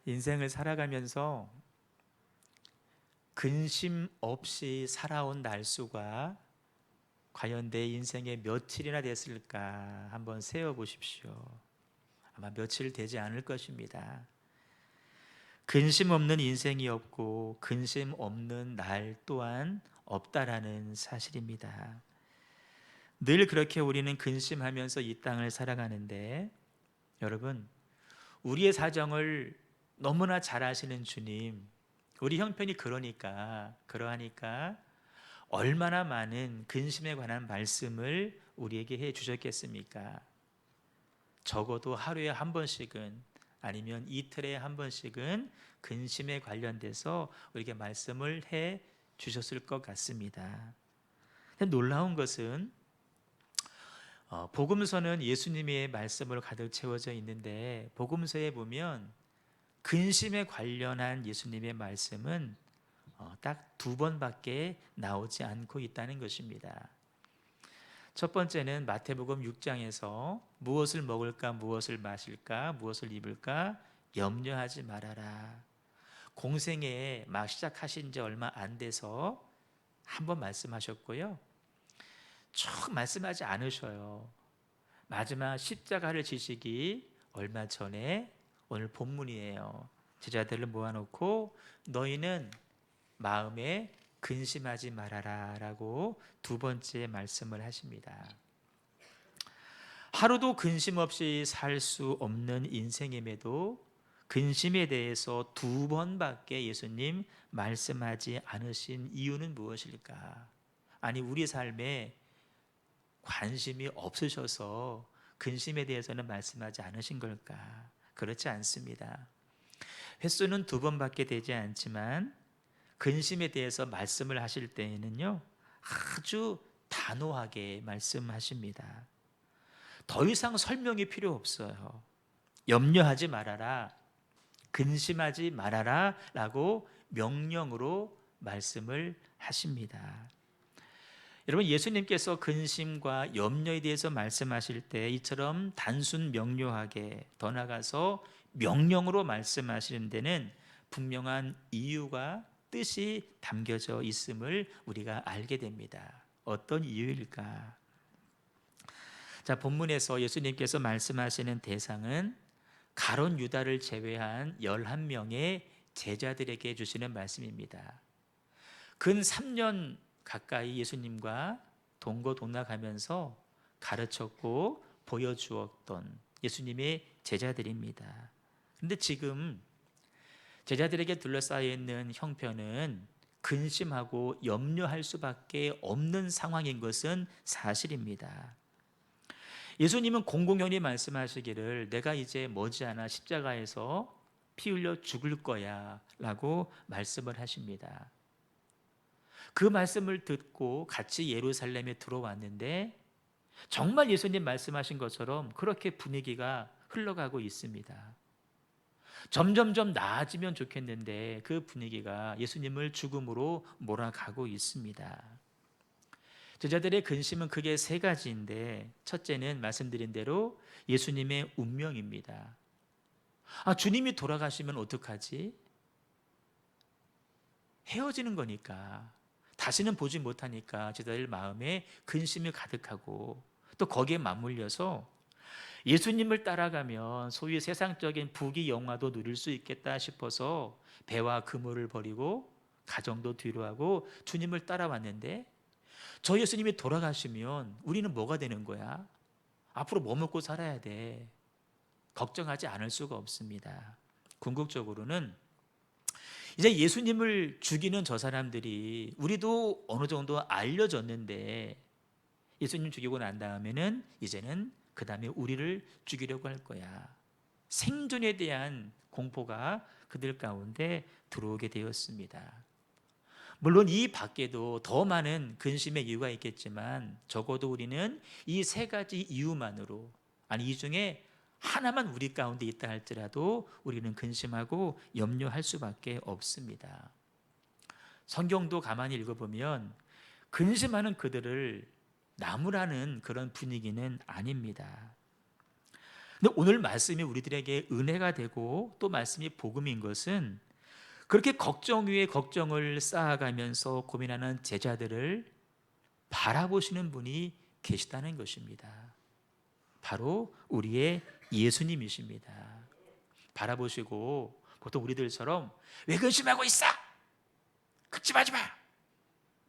인생을 살아가면서 근심 없이 살아온 날수가 과연 내 인생에 며칠이나 됐을까 한번 세어보십시오. 아마 며칠 되지 않을 것입니다. 근심 없는 인생이 없고 근심 없는 날 또한 없다라는 사실입니다. 늘 그렇게 우리는 근심하면서 이 땅을 살아가는데, 여러분, 우리의 사정을 너무나 잘 아시는 주님, 우리 형편이 그러하니까 얼마나 많은 근심에 관한 말씀을 우리에게 해 주셨겠습니까? 적어도 하루에 한 번씩은, 아니면 이틀에 한 번씩은 근심에 관련돼서 우리에게 말씀을 해 주셨을 것 같습니다. 놀라운 것은 복음서는 예수님의 말씀으로 가득 채워져 있는데, 복음서에 보면 근심에 관련한 예수님의 말씀은 딱 두 번밖에 나오지 않고 있다는 것입니다. 첫 번째는 마태복음 6장에서 무엇을 먹을까, 무엇을 마실까, 무엇을 입을까 염려하지 말아라. 공생에 막 시작하신 지 얼마 안 돼서 한 번 말씀하셨고요, 쭉 말씀하지 않으셔요. 마지막 십자가를 지시기 얼마 전에, 오늘 본문이에요. 제자들을 모아놓고 너희는 마음에 근심하지 말아라 라고 두 번째 말씀을 하십니다. 하루도 근심 없이 살 수 없는 인생임에도 근심에 대해서 두 번밖에 예수님 말씀하지 않으신 이유는 무엇일까? 아니, 우리 삶에 관심이 없으셔서 근심에 대해서는 말씀하지 않으신 걸까? 그렇지 않습니다. 횟수는 두 번밖에 되지 않지만 근심에 대해서 말씀을 하실 때에는요, 아주 단호하게 말씀하십니다. 더 이상 설명이 필요 없어요. 염려하지 말아라, 근심하지 말아라 라고 명령으로 말씀을 하십니다. 여러분, 예수님께서 근심과 염려에 대해서 말씀하실 때 이처럼 단순 명료하게, 더 나아가서 명령으로 말씀하시는 데는 분명한 이유가, 뜻이 담겨져 있음을 우리가 알게 됩니다. 어떤 이유일까? 자, 본문에서 예수님께서 말씀하시는 대상은 가룟 유다를 제외한 11명의 제자들에게 주시는 말씀입니다. 근 3년 가까이 예수님과 동거동락하면서 가르쳤고 보여주었던 예수님의 제자들입니다. 그런데 지금 제자들에게 둘러싸여 있는 형편은 근심하고 염려할 수밖에 없는 상황인 것은 사실입니다. 예수님은 공공연히 말씀하시기를 내가 이제 머지않아 십자가에서 피 흘려 죽을 거야 라고 말씀을 하십니다. 그 말씀을 듣고 같이 예루살렘에 들어왔는데 정말 예수님 말씀하신 것처럼 그렇게 분위기가 흘러가고 있습니다. 점점점 나아지면 좋겠는데 그 분위기가 예수님을 죽음으로 몰아가고 있습니다. 제자들의 근심은 크게 세 가지인데, 첫째는 말씀드린 대로 예수님의 운명입니다. 주님이 돌아가시면 어떡하지? 헤어지는 거니까, 다시는 보지 못하니까 제자들 마음에 근심이 가득하고, 또 거기에 맞물려서 예수님을 따라가면 소위 세상적인 부귀 영화도 누릴 수 있겠다 싶어서 배와 그물을 버리고 가정도 뒤로 하고 주님을 따라왔는데, 저 예수님이 돌아가시면 우리는 뭐가 되는 거야? 앞으로 뭐 먹고 살아야 돼? 걱정하지 않을 수가 없습니다. 궁극적으로는 이제 예수님을 죽이는 저 사람들이 우리도 어느 정도 알려졌는데, 예수님 죽이고 난 다음에는 이제는 그 다음에 우리를 죽이려고 할 거야. 생존에 대한 공포가 그들 가운데 들어오게 되었습니다. 물론 이 밖에도 더 많은 근심의 이유가 있겠지만 적어도 우리는 이 세 가지 이유만으로, 아니 이 중에 하나만 우리 가운데 있다 할지라도 우리는 근심하고 염려할 수밖에 없습니다. 성경도 가만히 읽어보면 근심하는 그들을 나무라는 그런 분위기는 아닙니다. 근데 오늘 말씀이 우리들에게 은혜가 되고 또 말씀이 복음인 것은 그렇게 걱정 위에 걱정을 쌓아가면서 고민하는 제자들을 바라보시는 분이 계시다는 것입니다. 바로 우리의 예수님이십니다. 바라보시고 보통 우리들처럼 왜 근심하고 있어? 근심하지 마!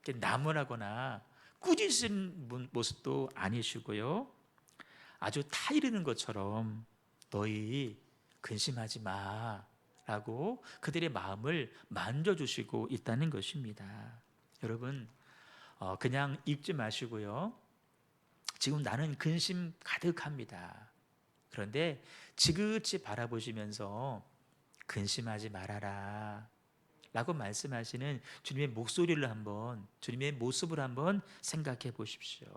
이렇게 나무라거나 꾸짖은 모습도 아니시고요. 아주 타이르는 것처럼 너희 근심하지 마 라고 그들의 마음을 만져주시고 있다는 것입니다. 여러분, 그냥 읽지 마시고요. 지금 나는 근심 가득합니다. 그런데 지그치 바라보시면서 근심하지 말아라 라고 말씀하시는 주님의 목소리를 한번, 주님의 모습을 한번 생각해 보십시오.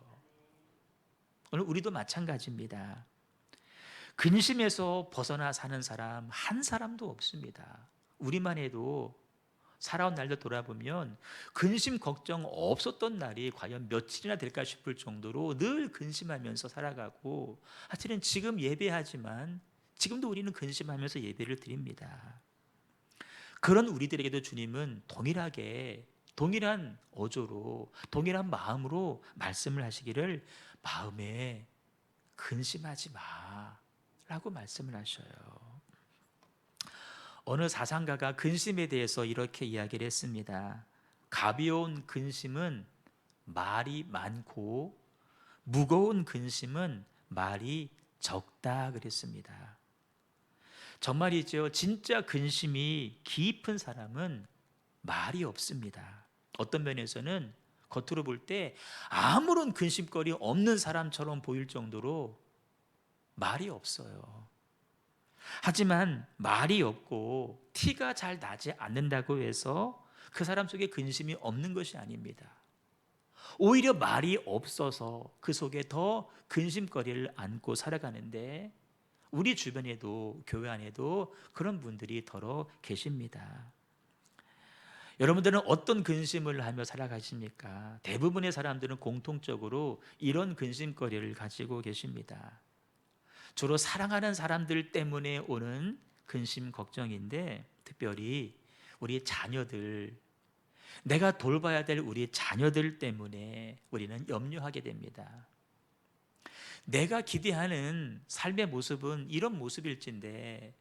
오늘 우리도 마찬가지입니다. 근심에서 벗어나 사는 사람 한 사람도 없습니다. 우리만 해도 살아온 날도 돌아보면 근심 걱정 없었던 날이 과연 며칠이나 될까 싶을 정도로 늘 근심하면서 살아가고, 하여튼 지금 예배하지만 지금도 우리는 근심하면서 예배를 드립니다. 그런 우리들에게도 주님은 동일하게 동일한 어조로 동일한 마음으로 말씀을 하시기를 마음에 근심하지 마 라고 말씀을 하셔요. 어느 사상가가 근심에 대해서 이렇게 이야기를 했습니다. 가벼운 근심은 말이 많고 무거운 근심은 말이 적다 그랬습니다. 정말이죠. 진짜 근심이 깊은 사람은 말이 없습니다. 어떤 면에서는 겉으로 볼 때 아무런 근심거리 없는 사람처럼 보일 정도로 말이 없어요. 하지만 말이 없고 티가 잘 나지 않는다고 해서 그 사람 속에 근심이 없는 것이 아닙니다. 오히려 말이 없어서 그 속에 더 근심거리를 안고 살아가는데, 우리 주변에도 교회 안에도 그런 분들이 더러 계십니다. 여러분들은 어떤 근심을 하며 살아가십니까? 대부분의 사람들은 공통적으로 이런 근심거리를 가지고 계십니다. 주로 사랑하는 사람들 때문에 오는 근심 걱정인데, 특별히 우리 자녀들, 내가 돌봐야 될 우리 자녀들 때문에 우리는 염려하게 됩니다. 내가 기대하는 삶의 모습은 이런 모습일진데,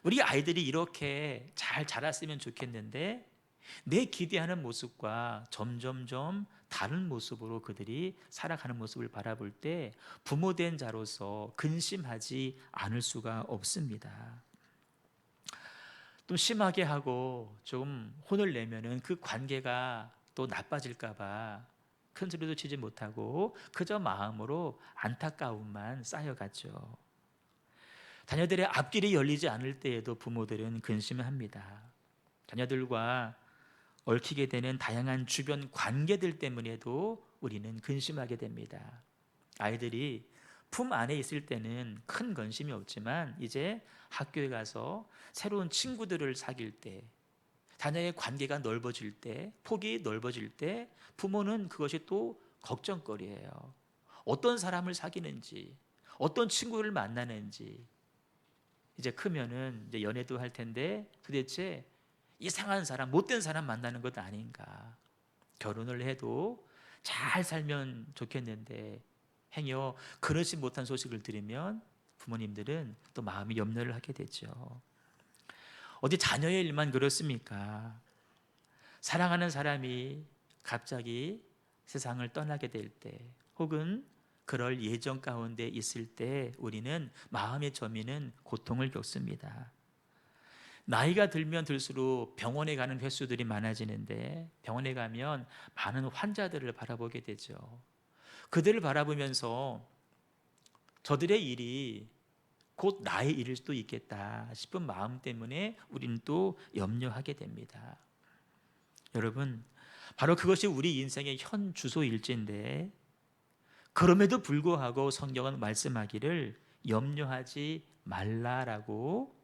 우리 아이들이 이렇게 잘 자랐으면 좋겠는데 내 기대하는 모습과 점점점 다른 모습으로 그들이 살아가는 모습을 바라볼 때 부모된 자로서 근심하지 않을 수가 없습니다. 또 심하게 하고 좀 혼을 내면은 그 관계가 또 나빠질까 봐 큰 소리도 치지 못하고 그저 마음으로 안타까움만 쌓여갔죠. 자녀들의 앞길이 열리지 않을 때에도 부모들은 근심을 합니다. 자녀들과 얽히게 되는 다양한 주변 관계들 때문에도 우리는 근심하게 됩니다. 아이들이 품 안에 있을 때는 큰 근심이 없지만 이제 학교에 가서 새로운 친구들을 사귈 때, 자녀의 관계가 넓어질 때, 폭이 넓어질 때 부모는 그것이 또 걱정거리예요. 어떤 사람을 사귀는지, 어떤 친구를 만나는지. 이제 크면은 이제 연애도 할 텐데 도대체 이상한 사람, 못된 사람 만나는 것 아닌가. 결혼을 해도 잘 살면 좋겠는데 행여 그렇지 못한 소식을 들으면 부모님들은 또 마음이 염려를 하게 되죠. 어디 자녀의 일만 그렇습니까? 사랑하는 사람이 갑자기 세상을 떠나게 될 때, 혹은 그럴 예정 가운데 있을 때 우리는 마음의 저미는 고통을 겪습니다. 나이가 들면 들수록 병원에 가는 횟수들이 많아지는데, 병원에 가면 많은 환자들을 바라보게 되죠. 그들을 바라보면서 저들의 일이 곧 나의 일일 수도 있겠다 싶은 마음 때문에 우리는 또 염려하게 됩니다. 여러분, 바로 그것이 우리 인생의 현 주소일진데, 그럼에도 불구하고 성경은 말씀하기를 염려하지 말라라고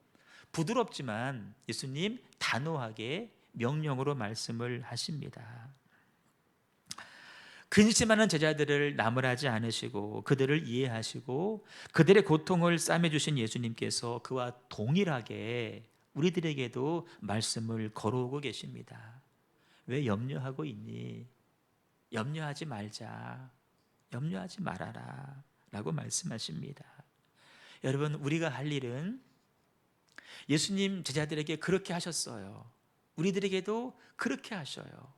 부드럽지만 예수님 단호하게 명령으로 말씀을 하십니다. 근심하는 제자들을 나무라지 않으시고 그들을 이해하시고 그들의 고통을 싸매주신 예수님께서 그와 동일하게 우리들에게도 말씀을 걸어오고 계십니다. 왜 염려하고 있니? 염려하지 말자. 염려하지 말아라 라고 말씀하십니다. 여러분, 우리가 할 일은 예수님 제자들에게 그렇게 하셨어요. 우리들에게도 그렇게 하셔요.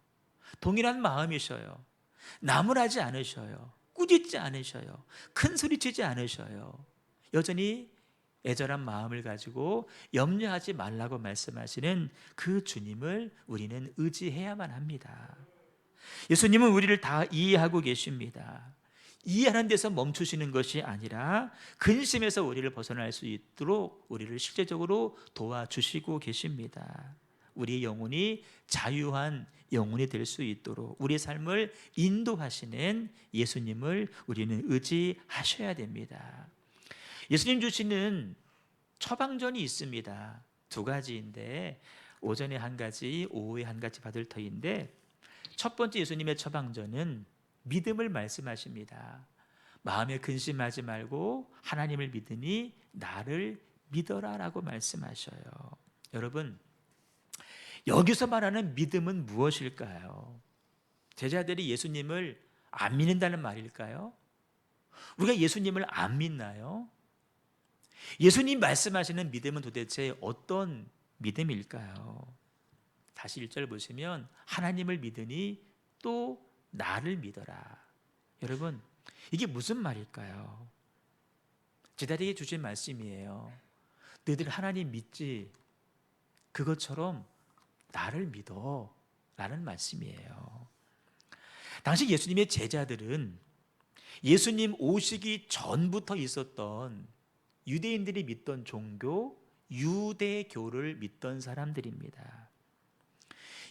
동일한 마음이셔요. 나무라지 않으셔요. 꾸짖지 않으셔요. 큰 소리치지 않으셔요. 여전히 애절한 마음을 가지고 염려하지 말라고 말씀하시는 그 주님을 우리는 의지해야만 합니다. 예수님은 우리를 다 이해하고 계십니다. 이해하는 데서 멈추시는 것이 아니라 근심에서 우리를 벗어날 수 있도록 우리를 실제적으로 도와주시고 계십니다. 우리의 영혼이 자유한 영혼이 될 수 있도록 우리의 삶을 인도하시는 예수님을 우리는 의지하셔야 됩니다. 예수님 주시는 처방전이 있습니다. 두 가지인데 오전에 한 가지, 오후에 한 가지 받을 터인데 첫 번째 예수님의 처방전은 믿음을 말씀하십니다. 마음에 근심하지 말고 하나님을 믿으니 나를 믿어라 라고 말씀하셔요. 여러분, 여기서 말하는 믿음은 무엇일까요? 제자들이 예수님을 안 믿는다는 말일까요? 우리가 예수님을 안 믿나요? 예수님 말씀하시는 믿음은 도대체 어떤 믿음일까요? 다시 1절 보시면 하나님을 믿으니 또 나를 믿어라. 여러분, 이게 무슨 말일까요? 제자들에게 주신 말씀이에요. 너희들 하나님 믿지? 그것처럼 나를 믿어 라는 말씀이에요. 당시 예수님의 제자들은 예수님 오시기 전부터 있었던 유대인들이 믿던 종교, 유대교를 믿던 사람들입니다.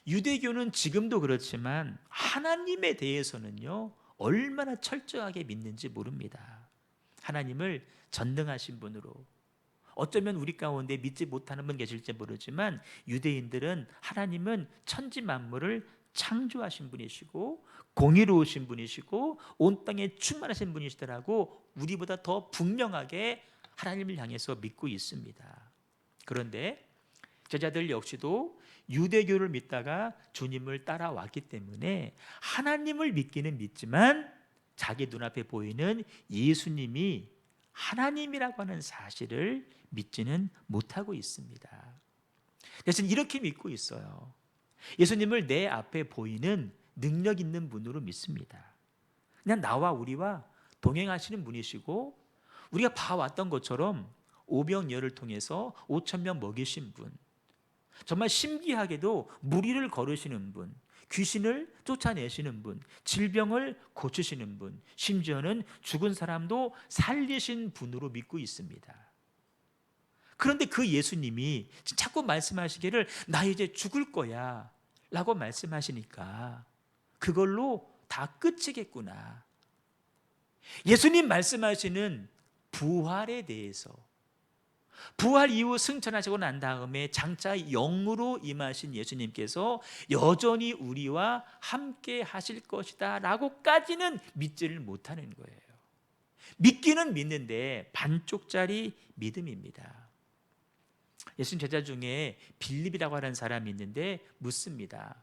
유대교는 지금도 그렇지만 하나님에 대해서는요, 얼마나 철저하게 믿는지 모릅니다. 하나님을 전능하신 분으로, 어쩌면 우리 가운데 믿지 못하는 분 계실지 모르지만 유대인들은 하나님은 천지 만물을 창조하신 분이시고 공의로우신 분이시고 온 땅에 충만하신 분이시더라고 우리보다 더 분명하게 하나님을 향해서 믿고 있습니다. 그런데 제자들 역시도 유대교를 믿다가 주님을 따라왔기 때문에 하나님을 믿기는 믿지만 자기 눈앞에 보이는 예수님이 하나님이라고 하는 사실을 믿지는 못하고 있습니다. 대신 이렇게 믿고 있어요. 예수님을 내 앞에 보이는 능력 있는 분으로 믿습니다. 그냥 나와 우리와 동행하시는 분이시고 우리가 봐왔던 것처럼 오병이어를 통해서 5,000명 먹이신 분, 정말 신기하게도 무리를 걸으시는 분, 귀신을 쫓아내시는 분, 질병을 고치시는 분, 심지어는 죽은 사람도 살리신 분으로 믿고 있습니다. 그런데 그 예수님이 자꾸 말씀하시기를 나 이제 죽을 거야 라고 말씀하시니까 그걸로 다 끝이겠구나. 예수님 말씀하시는 부활에 대해서, 부활 이후 승천하시고 난 다음에 장차 영으로 임하신 예수님께서 여전히 우리와 함께 하실 것이다 라고까지는 믿지를 못하는 거예요. 믿기는 믿는데 반쪽짜리 믿음입니다. 예수님 제자 중에 빌립이라고 하는 사람이 있는데 묻습니다.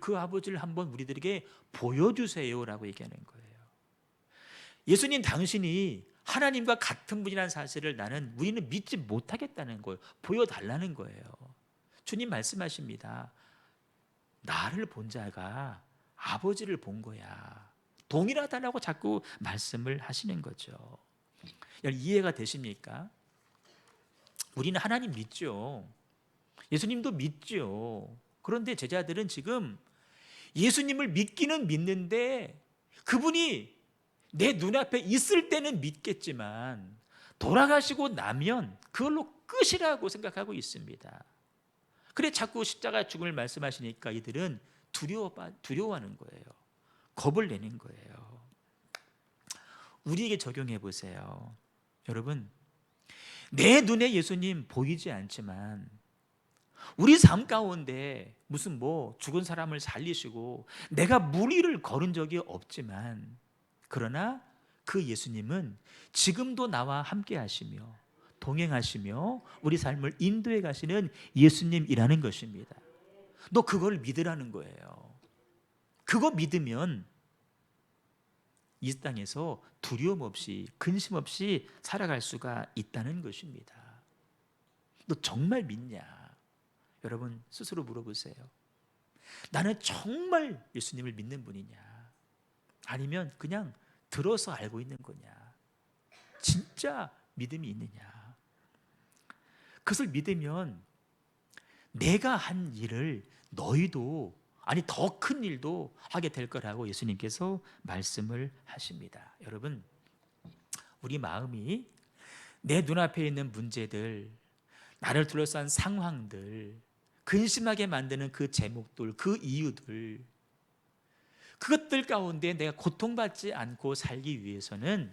그 아버지를 한번 우리들에게 보여주세요라고 얘기하는 거예요. 예수님 당신이 하나님과 같은 분이라는 사실을 우리는 믿지 못하겠다는 거예요. 보여달라는 거예요. 주님 말씀하십니다. 나를 본 자가 아버지를 본 거야. 동일하다라고 자꾸 말씀을 하시는 거죠. 이해가 되십니까? 우리는 하나님 믿죠. 예수님도 믿죠. 그런데 제자들은 지금 예수님을 믿기는 믿는데 그분이 내 눈앞에 있을 때는 믿겠지만 돌아가시고 나면 그걸로 끝이라고 생각하고 있습니다. 그래 자꾸 십자가 죽음을 말씀하시니까 이들은 두려워하는 거예요. 겁을 내는 거예요. 우리에게 적용해 보세요. 여러분, 내 눈에 예수님 보이지 않지만 우리 삶 가운데 무슨 죽은 사람을 살리시고 내가 무리를 걸은 적이 없지만, 그러나 그 예수님은 지금도 나와 함께 하시며 동행하시며 우리 삶을 인도해 가시는 예수님이라는 것입니다. 너 그걸 믿으라는 거예요. 그거 믿으면 이 땅에서 두려움 없이 근심 없이 살아갈 수가 있다는 것입니다. 너 정말 믿냐? 여러분 스스로 물어보세요. 나는 정말 예수님을 믿는 분이냐? 아니면 그냥 들어서 알고 있는 거냐? 진짜 믿음이 있느냐? 그것을 믿으면 내가 한 일을 너희도, 아니 더 큰 일도 하게 될 거라고 예수님께서 말씀을 하십니다. 여러분, 우리 마음이 내 눈앞에 있는 문제들, 나를 둘러싼 상황들, 근심하게 만드는 그 제목들, 그 이유들, 그것들 가운데 내가 고통받지 않고 살기 위해서는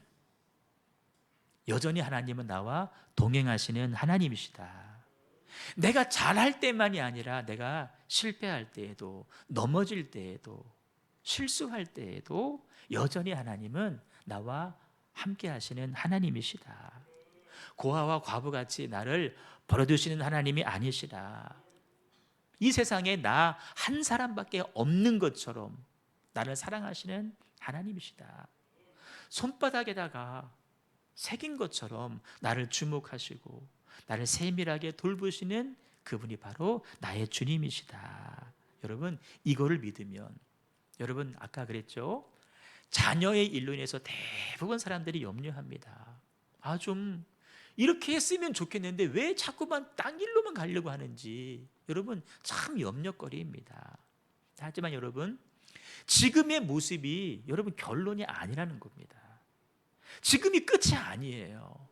여전히 하나님은 나와 동행하시는 하나님이시다. 내가 잘할 때만이 아니라 내가 실패할 때에도, 넘어질 때에도, 실수할 때에도 여전히 하나님은 나와 함께 하시는 하나님이시다. 고아와 과부같이 나를 버려두시는 하나님이 아니시라. 이 세상에 나 한 사람밖에 없는 것처럼 나를 사랑하시는 하나님이시다. 손바닥에다가 새긴 것처럼 나를 주목하시고 나를 세밀하게 돌보시는 그분이 바로 나의 주님이시다. 여러분, 이거를 믿으면, 여러분 아까 그랬죠? 자녀의 일로 인해서 대부분 사람들이 염려합니다. 좀 이렇게 했으면 좋겠는데 왜 자꾸만 딴 길로만 가려고 하는지, 여러분 참 염려거리입니다. 하지만 여러분, 지금의 모습이 여러분 결론이 아니라는 겁니다. 지금이 끝이 아니에요.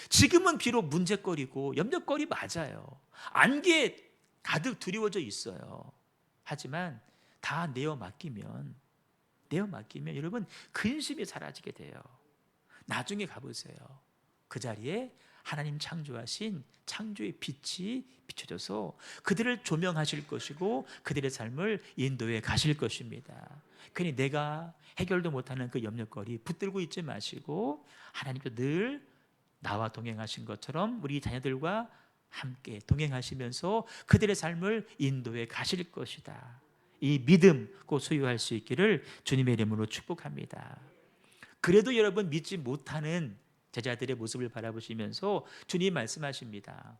지금은 비록 문제거리고 염려거리 맞아요. 안개에 가득 두려워져 있어요. 하지만 다 내어 맡기면 여러분 근심이 사라지게 돼요. 나중에 가보세요. 그 자리에 하나님 창조하신 창조의 빛이 비춰져서 그들을 조명하실 것이고 그들의 삶을 인도해 가실 것입니다. 괜히 내가 해결도 못하는 그 염려거리 붙들고 있지 마시고 하나님께서 늘 나와 동행하신 것처럼 우리 자녀들과 함께 동행하시면서 그들의 삶을 인도해 가실 것이다. 이 믿음 꼭 소유할 수 있기를 주님의 이름으로 축복합니다. 그래도 여러분 믿지 못하는 제자들의 모습을 바라보시면서 주님 말씀하십니다.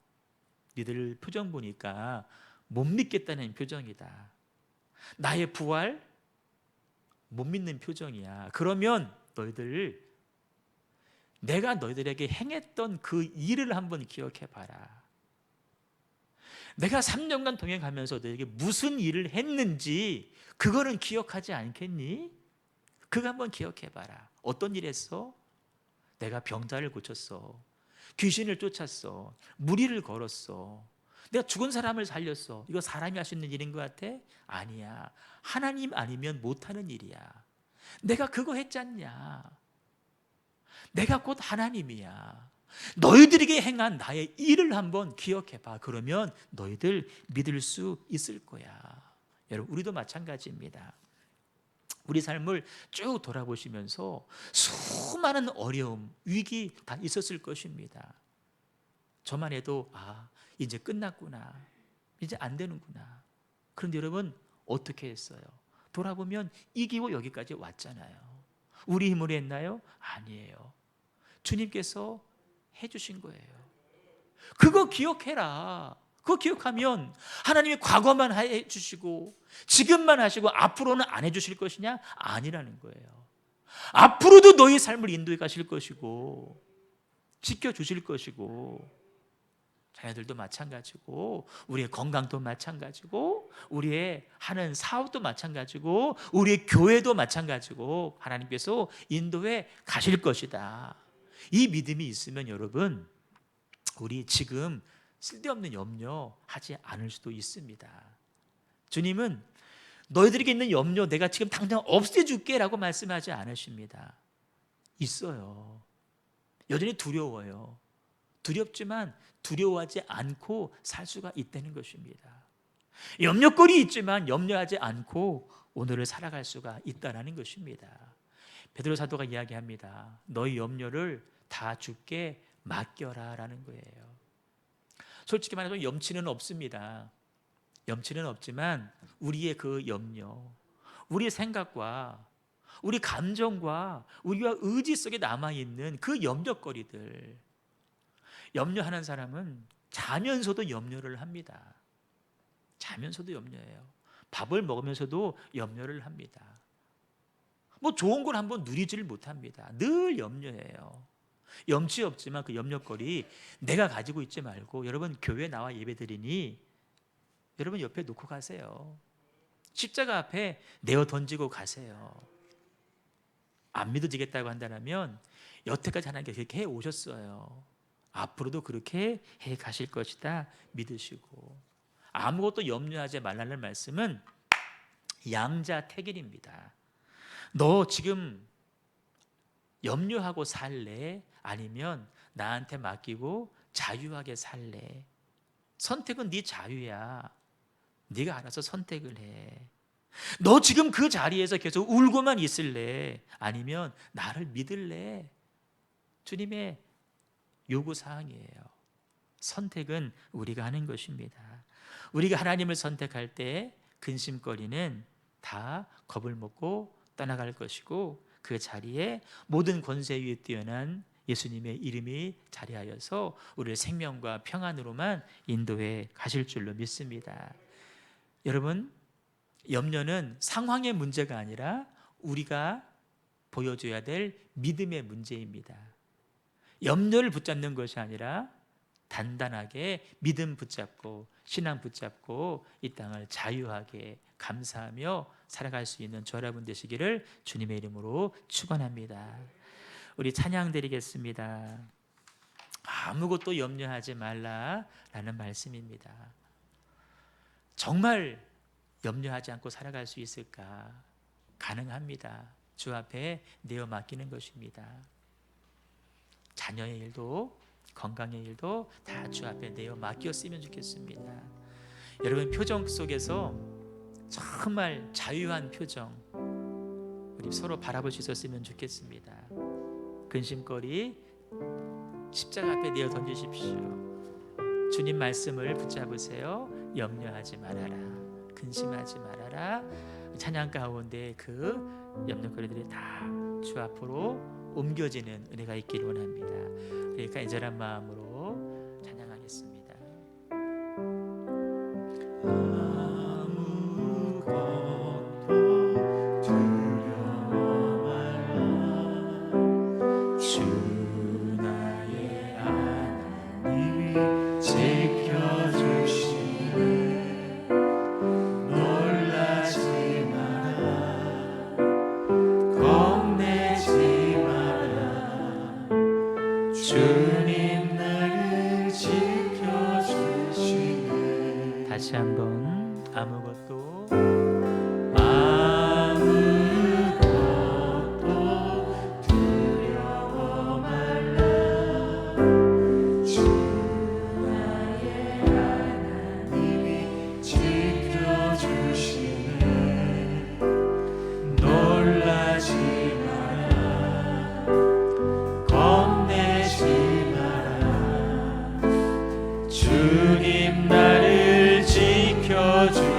너희들 표정 보니까 못 믿겠다는 표정이다. 나의 부활 못 믿는 표정이야. 그러면 너희들 내가 너희들에게 행했던 그 일을 한번 기억해 봐라. 내가 3년간 동행하면서 너희에게 무슨 일을 했는지 그거는 기억하지 않겠니? 그거 한번 기억해 봐라. 어떤 일 했어? 내가 병자를 고쳤어. 귀신을 쫓았어. 무리를 걸었어. 내가 죽은 사람을 살렸어. 이거 사람이 할 수 있는 일인 것 같아? 아니야. 하나님 아니면 못하는 일이야. 내가 그거 했잖냐. 내가 곧 하나님이야. 너희들에게 행한 나의 일을 한번 기억해 봐. 그러면 너희들 믿을 수 있을 거야. 여러분, 우리도 마찬가지입니다. 우리 삶을 쭉 돌아보시면서 수많은 어려움, 위기 다 있었을 것입니다. 저만 해도 이제 끝났구나. 이제 안 되는구나. 그런데 여러분 어떻게 했어요? 돌아보면 이기고 여기까지 왔잖아요. 우리 힘으로 했나요? 아니에요. 주님께서 해주신 거예요. 그거 기억해라. 그거 기억하면 하나님이 과거만 해주시고 지금만 하시고 앞으로는 안 해주실 것이냐? 아니라는 거예요. 앞으로도 너희 삶을 인도해 가실 것이고 지켜주실 것이고 자녀들도 마찬가지고 우리의 건강도 마찬가지고 우리의 하는 사업도 마찬가지고 우리의 교회도 마찬가지고 하나님께서 인도해 가실 것이다. 이 믿음이 있으면 여러분 우리 지금 쓸데없는 염려하지 않을 수도 있습니다. 주님은 너희들에게 있는 염려 내가 지금 당장 없애줄게 라고 말씀하지 않으십니다. 있어요. 여전히 두려워요. 두렵지만 두려워하지 않고 살 수가 있다는 것입니다. 염려거리 있지만 염려하지 않고 오늘을 살아갈 수가 있다는 것입니다. 베드로 사도가 이야기합니다. 너희 염려를 다 주께 맡겨라 라는 거예요. 솔직히 말해서 염치는 없습니다. 염치는 없지만 우리의 그 염려, 우리의 생각과 우리 감정과 우리가 의지 속에 남아있는 그 염려거리들, 염려하는 사람은 자면서도 염려를 합니다. 자면서도 염려해요. 밥을 먹으면서도 염려를 합니다. 뭐 좋은 걸 한번 누리지를 못합니다. 늘 염려해요. 염치 없지만 그 염려거리 내가 가지고 있지 말고, 여러분 교회 나와 예배드리니 여러분 옆에 놓고 가세요. 십자가 앞에 내어 던지고 가세요. 안 믿어지겠다고 한다면 여태까지 하나님께 그렇게 해 오셨어요. 앞으로도 그렇게 해 가실 것이다 믿으시고, 아무것도 염려하지 말라는 말씀은 양자택일입니다. 너 지금 염려하고 살래? 아니면 나한테 맡기고 자유하게 살래? 선택은 네 자유야. 네가 알아서 선택을 해. 너 지금 그 자리에서 계속 울고만 있을래? 아니면 나를 믿을래? 주님의 요구사항이에요. 선택은 우리가 하는 것입니다. 우리가 하나님을 선택할 때 근심거리는 다 겁을 먹고 떠나갈 것이고, 그 자리에 모든 권세 위에 뛰어난 예수님의 이름이 자리하여서 우리를 생명과 평안으로만 인도해 가실 줄로 믿습니다. 여러분, 염려는 상황의 문제가 아니라 우리가 보여줘야 될 믿음의 문제입니다. 염려를 붙잡는 것이 아니라 단단하게 믿음 붙잡고 신앙 붙잡고 이 땅을 자유하게 감사하며 살아갈 수 있는 저 여러분 되시기를 주님의 이름으로 축원합니다. 우리 찬양 드리겠습니다. 아무것도 염려하지 말라라는 말씀입니다. 정말 염려하지 않고 살아갈 수 있을까? 가능합니다. 주 앞에 내어 맡기는 것입니다. 자녀의 일도 건강의 일도 다 주 앞에 내어 맡겼으면 좋겠습니다. 여러분 표정 속에서 정말 자유한 표정 우리 서로 바라볼 수 있었으면 좋겠습니다. 근심거리 십자가 앞에 내어 던지십시오. 주님 말씀을 붙잡으세요. 염려하지 말아라. 근심하지 말아라. 찬양 가운데 그 염려거리들이 다 주 앞으로 옮겨지는 은혜가 있기를 원합니다. 그러니까 간절한 마음으로 찬양하겠습니다. 아무것도 두려워 말라. 주 나의 하나님이 지켜주시네. 놀라지 마라. 겁내지 마라. 주님 나를 지켜주시네. 다시 한번 아무것도 두려워 말라. 주 나의 하나님이 지켜주시네. 놀라지 마라. 겁내지 마라. 주님 나를 지켜주시네.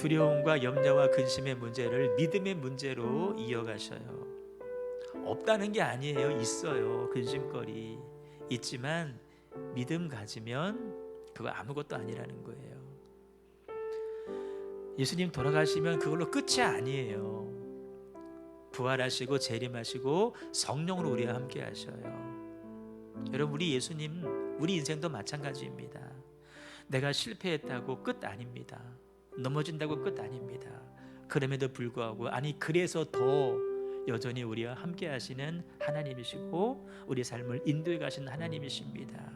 두려움과 염려와 근심의 문제를 믿음의 문제로 이어가셔요. 없다는 게 아니에요. 있어요. 근심거리 있지만 믿음 가지면 그거 아무것도 아니라는 거예요. 예수님 돌아가시면 그걸로 끝이 아니에요. 부활하시고 재림하시고 성령으로 우리와 함께 하셔요. 여러분, 우리 예수님, 우리 인생도 마찬가지입니다. 내가 실패했다고 끝 아닙니다. 넘어진다고 끝 아닙니다. 그럼에도 불구하고, 아니 그래서 더 여전히 우리와 함께 하시는 하나님이시고 우리 삶을 인도해 가시는 하나님이십니다.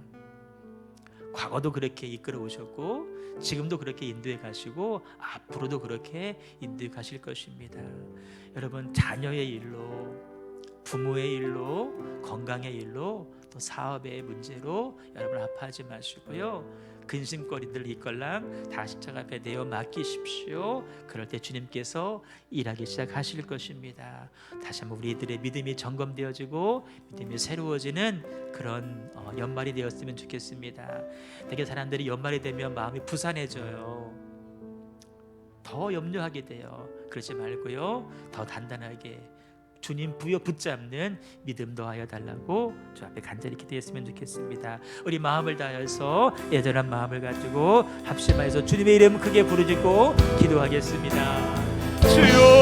과거도 그렇게 이끌어 오셨고 지금도 그렇게 인도해 가시고 앞으로도 그렇게 인도해 가실 것입니다. 여러분, 자녀의 일로, 부모의 일로, 건강의 일로, 또 사업의 문제로 여러분 아파하지 마시고요. 근심거리들 이끌랑 다 십자가 앞에 내어 맡기십시오. 그럴 때 주님께서 일하기 시작하실 것입니다. 다시 한번 우리들의 믿음이 점검되어지고 믿음이 새로워지는 그런 연말이 되었으면 좋겠습니다. 되게 사람들이 연말이 되면 마음이 부산해져요. 더 염려하게 돼요. 그러지 말고요, 더 단단하게 주님 부여 붙잡는 믿음 더하여 달라고 주 앞에 간절히 기도했으면 좋겠습니다. 우리 마음을 다해서 애절한 마음을 가지고 합심하여서 주님의 이름 크게 부르짖고 기도하겠습니다. 주여